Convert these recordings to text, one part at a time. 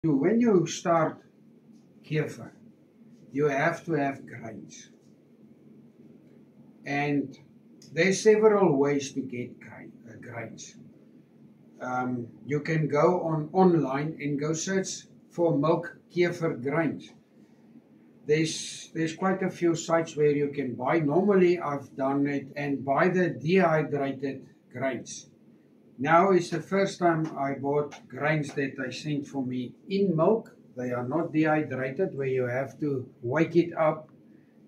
When you start kefir, you have to have grains. And there's several ways to get grains. You can go online and go search for milk kefir grains. There's quite a few sites where you can buy. Normally I've done it and buy the dehydrated grains. Now is the first time I bought grains that they sent for me in milk. They are not dehydrated, where you have to wake it up.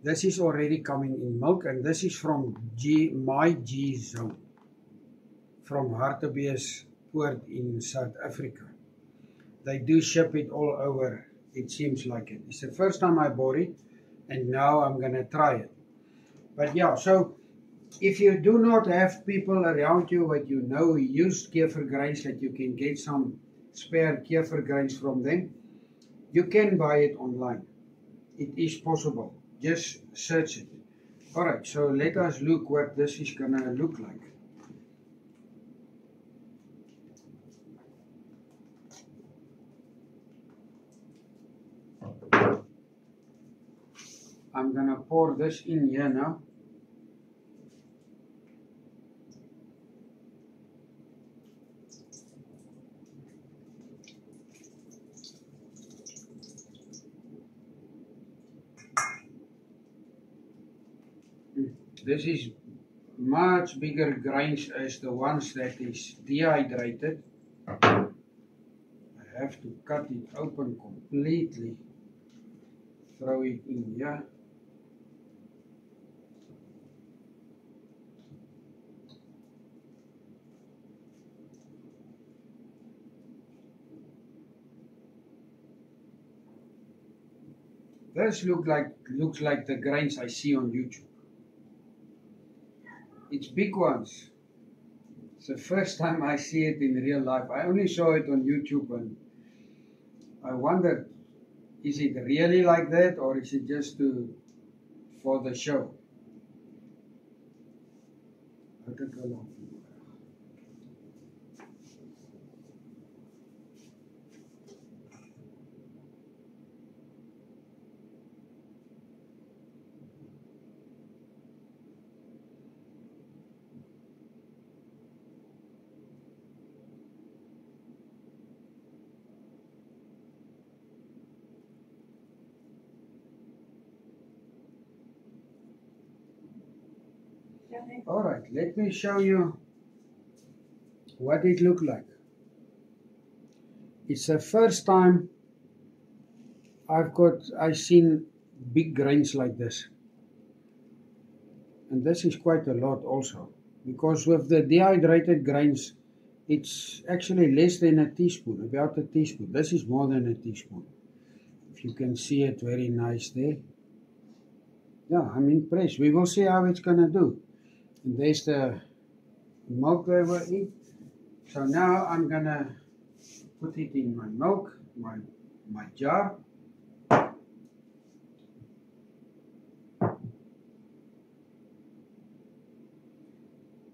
This is already coming in milk, and this is from My G Zone, from Hartbeespoort in South Africa. They do ship it all over, it seems like it. It's the first time I bought it, and now I'm going to try it. But yeah, so if you do not have people around you that you know use kefir grains, that you can get some spare kefir grains from them, you can buy it online. It is possible. Just search it. Alright, so let us look what this is going to look like. I'm going to pour this in here now. This is much bigger grains as the ones that is dehydrated. I have to cut it open completely. Throw it in here. This looks like the grains I see on YouTube. It's big ones. It's the first time I see it in real life. I only saw it on YouTube, and I wondered, is it really like that, or is it just for the show? Alright, let me show you what it looked like. It's the first time I've seen big grains like this. And this is quite a lot also, because with the dehydrated grains, it's actually less than a teaspoon, about a teaspoon. This is more than a teaspoon. If you can see it very nice there. Yeah, I'm impressed. We will see how it's going to do. And there's the milk they were in. So now I'm going to put it in my milk, my jar.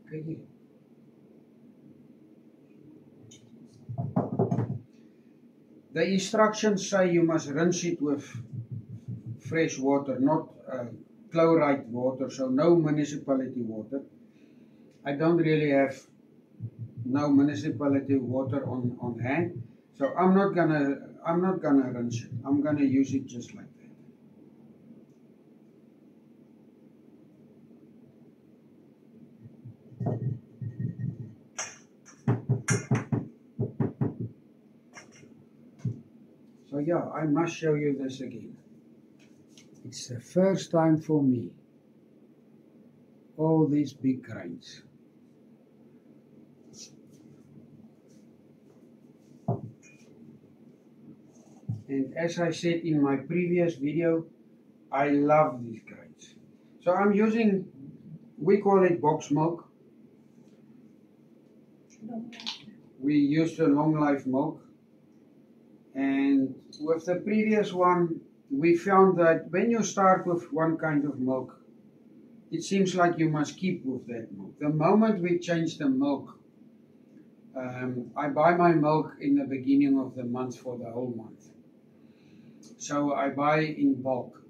Okay. The instructions say you must rinse it with fresh water, not chloride water, so no municipality water. I don't really have no municipality water on hand, so I'm not gonna rinse it. I'm gonna use it just like that. So yeah, I must show you this again. It's the first time for me. All these big grains. And as I said in my previous video, I love these grains. So I'm using, we call it box milk. We use the long life milk. And with the previous one, we found that when you start with one kind of milk, it seems like you must keep with that milk. The moment we change the milk, I buy my milk in the beginning of the month for the whole month. So I buy in bulk,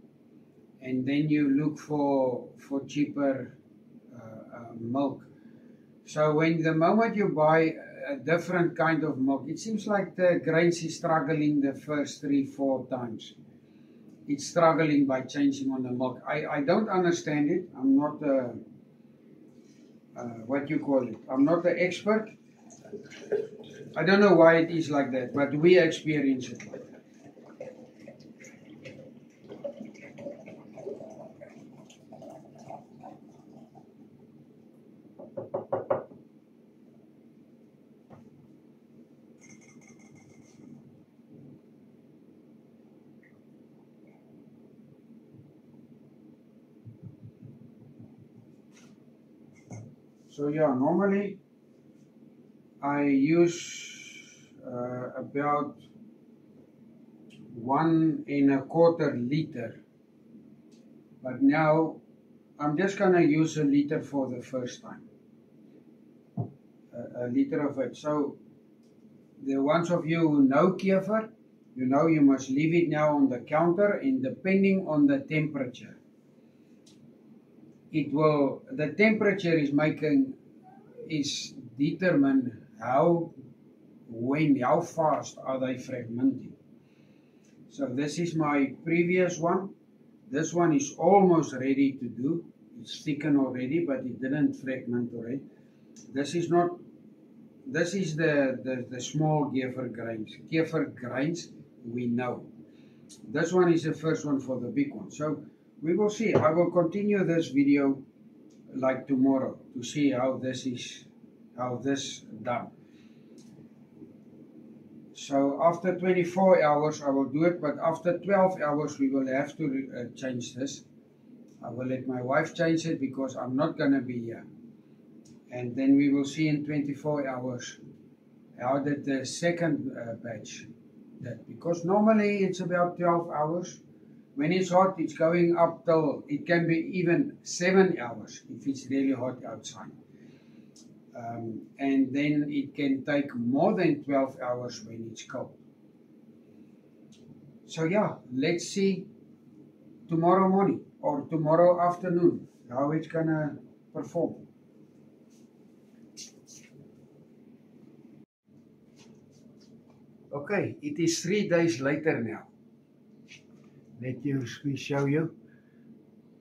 and then you look for cheaper milk. So when the moment you buy a different kind of milk, it seems like the grains is struggling the first 3-4 times. It's struggling by changing on the milk. I don't understand it. I'm not what you call it. I'm not the expert. I don't know why it is like that, but we experience it like that. So yeah, normally I use about 1.25 liter, but now I'm just gonna use a liter for the first time, a liter of it. So the ones of you who know kefir, you know you must leave it now on the counter, and depending on the temperature, the temperature is determined how fast are they fragmenting. So this is my previous one. This one is almost ready to do. It's thickened already, but it didn't fragment already. This is the small kefir grains. Kefir grains we know. This one is the first one for the big one. So we will see. I will continue this video like tomorrow to see how this done. So after 24 hours I will do it, but after 12 hours we will have to change this. I will let my wife change it because I'm not going to be here. And then we will see in 24 hours how did the second batch did. Because normally it's about 12 hours. When it's hot, it's going up till, it can be even 7 hours if it's really hot outside. And then it can take more than 12 hours when it's cold. So yeah, let's see tomorrow morning or tomorrow afternoon how it's gonna perform. Okay, it is 3 days later now. Let me show you.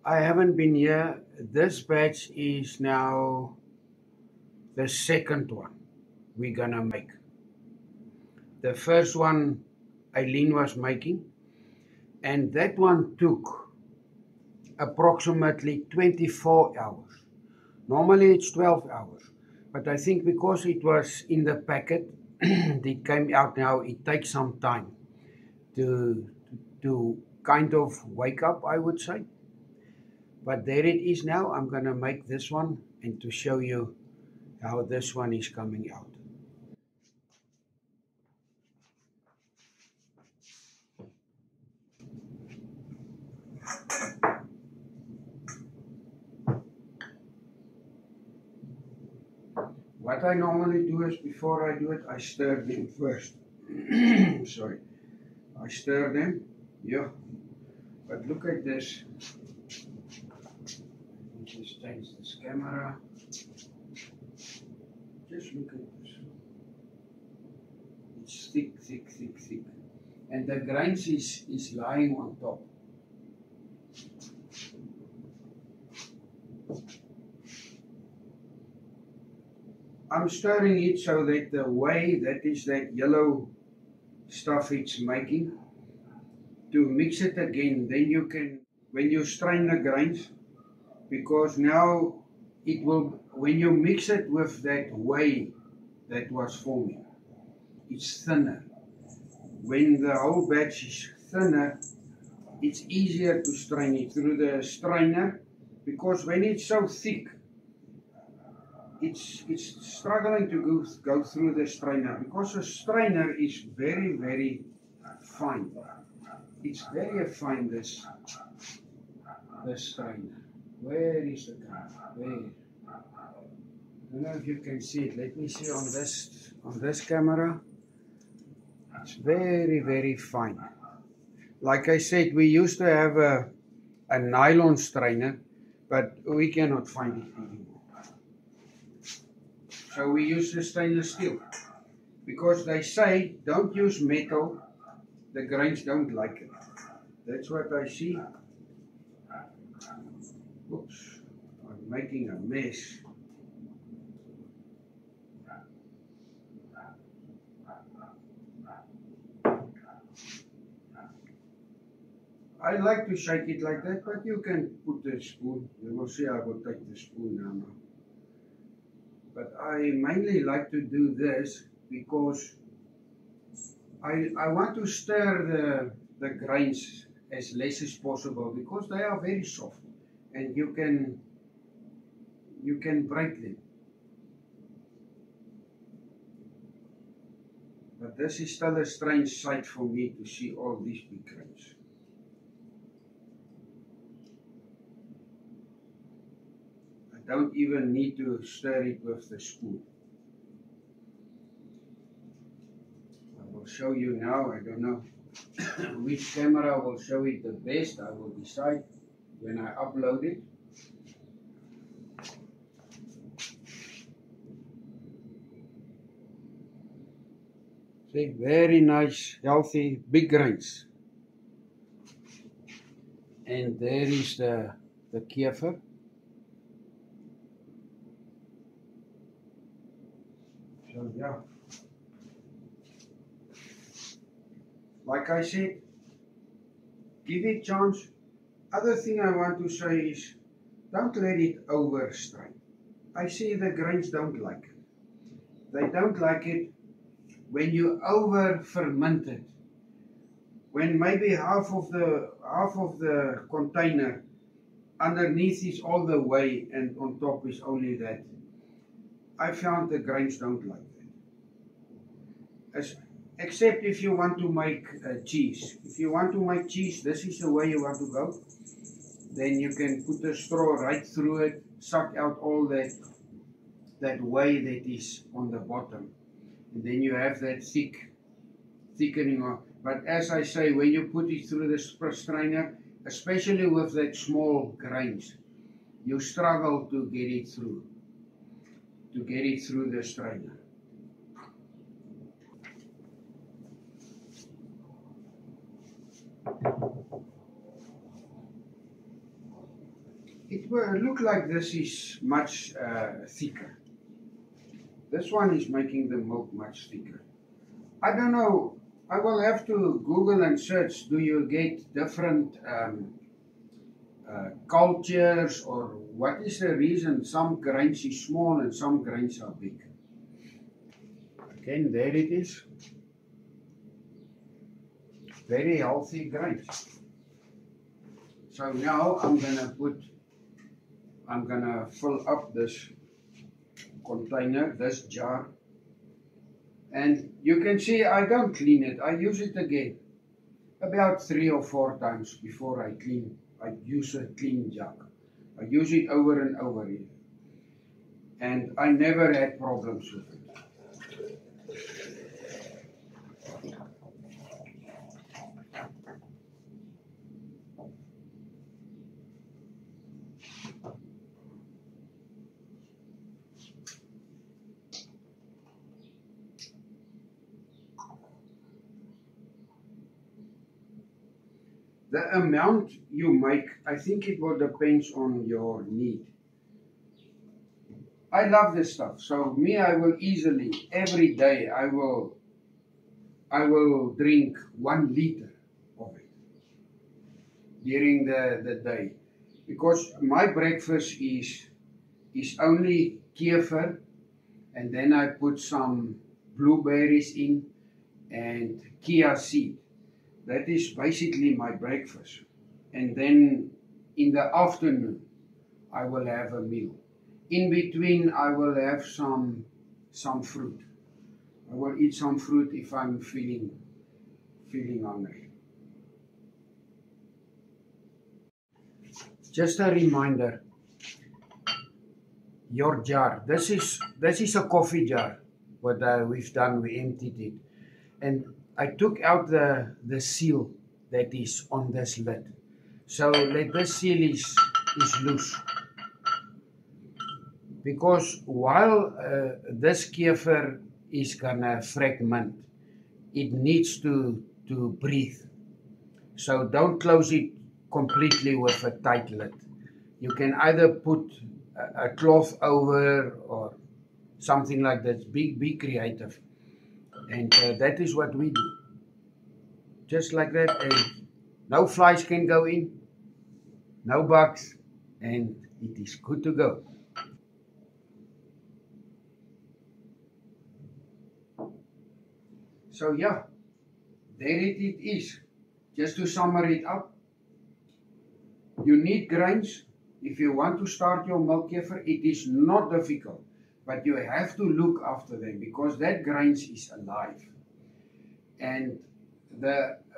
I haven't been here. This batch is now the second one we're gonna make. The first one Eileen was making, and that one took approximately 24 hours. Normally it's 12 hours, but I think because it was in the packet, it came out now, it takes some time to kind of wake up, I would say. But there it is now. I'm gonna make this one and to show you how this one is coming out. What I normally do is before I do it, I stir them first. Sorry. I stir them, yeah. But look at this. Let me just change this camera. Just look at this. It's thick, thick, thick, thick. And the grains is lying on top. I'm stirring it so that the whey, that is that yellow stuff it's making, to mix it again. Then you can, when you strain the grains, because now it will, when you mix it with that whey that was forming, it's thinner. When the whole batch is thinner, it's easier to strain it through the strainer, because when it's so thick, it's struggling to go through the strainer, because the strainer is very, very fine. It's very fine, this strainer. Where is the guy? Where? I don't know if you can see it. Let me see on this camera. It's very, very fine. Like I said, we used to have a nylon strainer, but we cannot find it anymore. So we use the stainless steel. Because they say, don't use metal, the grains don't like it. That's what I see. Oops, I'm making a mess. I like to shake it like that, but you can put the spoon. You will see I will take the spoon now. But I mainly like to do this because I want to stir the grains as less as possible because they are very soft and you can break them. But this is still a strange sight for me to see all these big grains. I don't even need to stir it with the spoon. I will show you now. I don't know which camera will show it the best. I will decide when I upload it. See, very nice, healthy, big grains. And there is the kefir. So yeah. Like I said, give it a chance. Other thing I want to say is, don't let it overstrain. I see the grains don't like it. They don't like it when you over ferment it. When maybe half of the container underneath is all the way and on top is only that. I found the grains don't like that. Except if you want to make cheese. If you want to make cheese, this is the way you want to go. Then you can put a straw right through it, suck out all that whey that is on the bottom. And then you have that thickening on. But as I say, when you put it through the strainer, especially with that small grains, you struggle to get it through the strainer. It will look like this is much thicker. This one is making the milk much thicker. I don't know. I will have to Google and search. Do you get different cultures, or what is the reason some grains is small and some grains are big? Again, there it is. Very healthy grains. So now I'm gonna fill up this container, this jar. And you can see I don't clean it. I use it again about 3 or 4 times before I use a clean jug. I use it over and over again. And I never had problems with it. The amount you make, I think it will depend on your need. I love this stuff. So me, I will easily, every day, I will drink 1 liter of it during the day. Because my breakfast is only kefir, and then I put some blueberries in and chia seed. That is basically my breakfast. And then in the afternoon, I will have a meal. In between, I will have some fruit. I will eat some fruit if I'm feeling hungry. Just a reminder, your jar. This is a coffee jar. What we've done, we emptied it, and I took out the seal that is on this lid. So like this seal is loose because while this kefir is gonna fragment, it needs to breathe. So don't close it completely with a tight lid. You can either put a cloth over or something like that. Be creative, and that is what we do. Just like that, and no flies can go in, no bugs, and it is good to go. So yeah, there it is. Just to sum it up, you need grains. If you want to start your milk kefir, it is not difficult, but you have to look after them because that grains is alive. And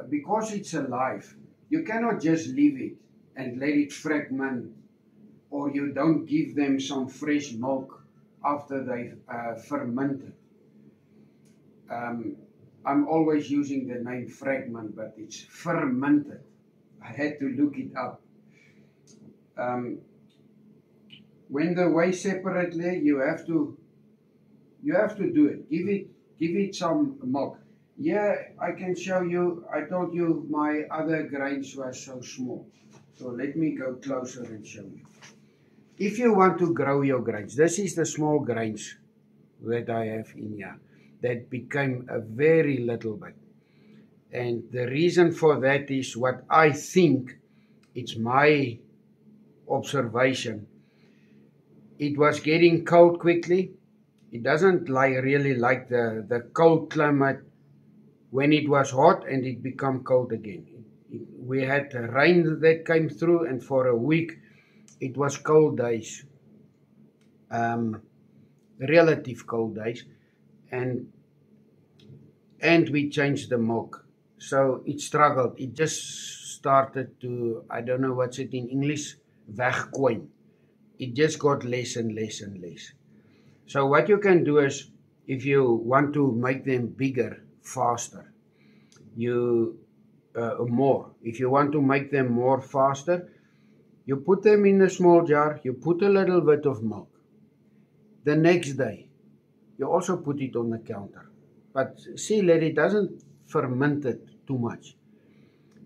because it's alive, you cannot just leave it and let it fragment, or you don't give them some fresh milk after they've fermented. Um, I'm always using the name fragment, but it's fermented. I had to look it up. Um, when the whey separately, you have to do it. Give it some milk. Yeah, I can show you. I told you my other grains were so small. So let me go closer and show you. If you want to grow your grains, this is the small grains that I have in here that became a very little bit. And the reason for that is what I think, it's my observation. It was getting cold quickly. It doesn't really like the cold climate when it was hot and it become cold again. We had rain that came through, and for a week it was cold days, um, relative cold days, and we changed the milk. So it struggled. It just started to, I don't know what's it in English, wegkwyn. It just got less and less and less. So what you can do is, if you want to make them bigger, faster, you more. If you want to make them more faster, you put them in a small jar, you put a little bit of milk. The next day, you also put it on the counter. But see that it doesn't ferment it too much.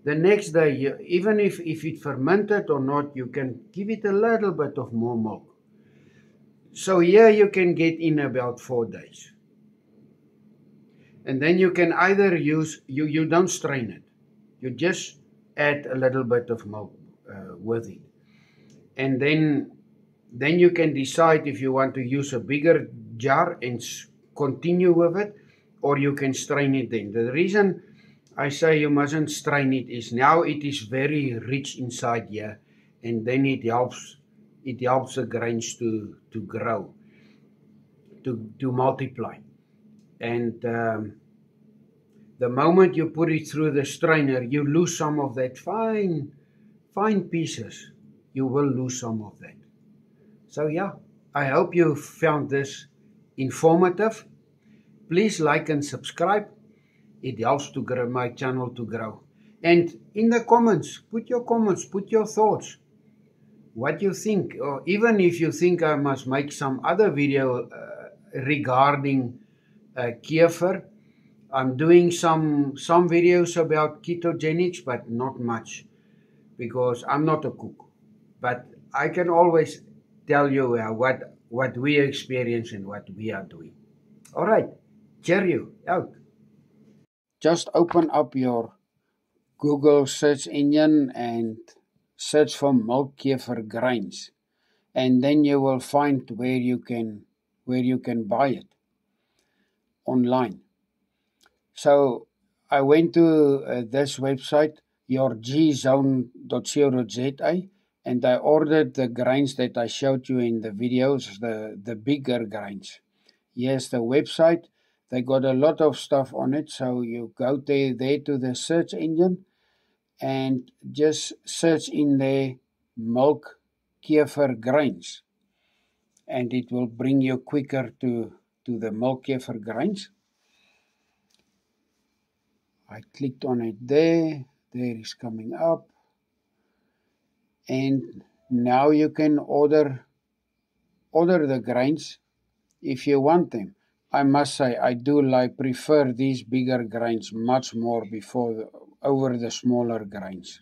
The next day, even if it fermented or not, you can give it a little bit of more milk. So here you can get in about 4 days. And then you can either use, you don't strain it. You just add a little bit of milk with it. And then you can decide if you want to use a bigger jar and continue with it, or you can strain it then. The reason I say you mustn't strain it is now it is very rich inside here, and then it helps the grains to grow, to multiply. And the moment you put it through the strainer, you lose some of that fine pieces. You will lose some of that. So yeah, I hope you found this informative. Please like and subscribe. It helps to grow my channel to grow. And in the comments, put your thoughts, what you think, or even if you think I must make some other video regarding kefir. I'm doing some videos about ketogenics, but not much because I'm not a cook. But I can always tell you what we experience and what we are doing. All right, cheerio, out. Just open up your Google search engine and search for milk kefir grains, and then you will find where you can buy it online. So I went to this website, yourgzone.co.za, and I ordered the grains that I showed you in the videos, the bigger grains. Yes, the website, they got a lot of stuff on it. So you go there to the search engine and just search in there milk kefir grains. and it will bring you quicker to the Milkjefer grains. I clicked on it there it's coming up, and now you can order the grains if you want them. I must say I do prefer these bigger grains much more over the smaller grains.